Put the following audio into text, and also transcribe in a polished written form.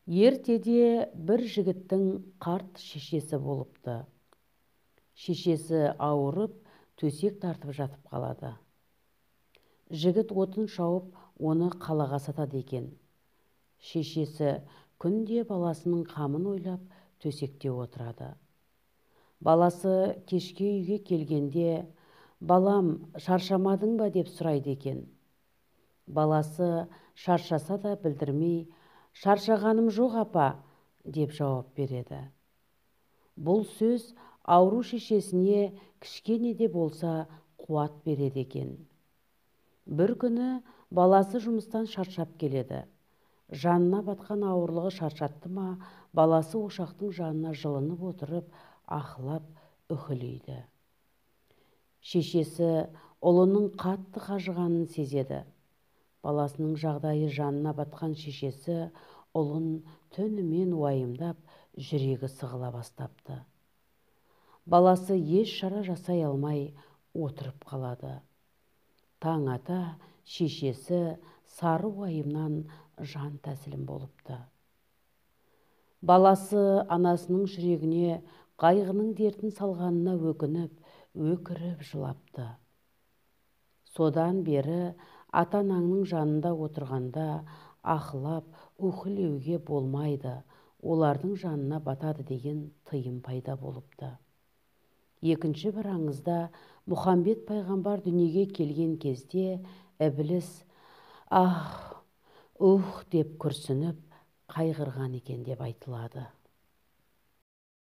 Ертеде бір жігіттің қарт шешесі болыпты. Шешесі ауырып, төсек тартып жатып қалады. Жігіт отын шауып, оны қалаға сатады екен. Шешесі күнде баласының қамын ойлап, төсекте отырады. Баласы кешке үйге келгенде, «Балам, шаршамадың ба?» деп сұрайды екен. Баласы шаршаса да білдірмей, «Шаршағаным жоқ, апа», деп жауап береді. Бұл сөз ауру шешесіне кішкене де болса қуат береді екен. Бір күні баласы жұмыстан шаршап келеді. Жанына батқан ауырлығы шаршатты ма, баласы ошақтың жанына жылынып отырып, ақылап үхілейді. Шешесі ұлының қатты қажығанын сезеді. Баласының жағдайы жанына батқан шешесі ұлын түнімен уайымдап, жүрегі сығыла бастапты. Баласы еш шара жасай алмай отырып қалады. Таң ата шешесі сары уайымнан жан тәсілім болыпты. Баласы анасының жүрегіне қайғының дертін салғанына өкініп, өкіріп жылапты. Содан бері ата-анаңның жанында отырғанда ақылап, үхілеуге болмайды, олардың жанына батады деген тыйым пайда болыпты. Екінші бір аңызда Мұхамбет пайғамбар дүниеге келген кезде Ібліс «Ах, деп күрсініп, қайғырған екен» деп айтылады.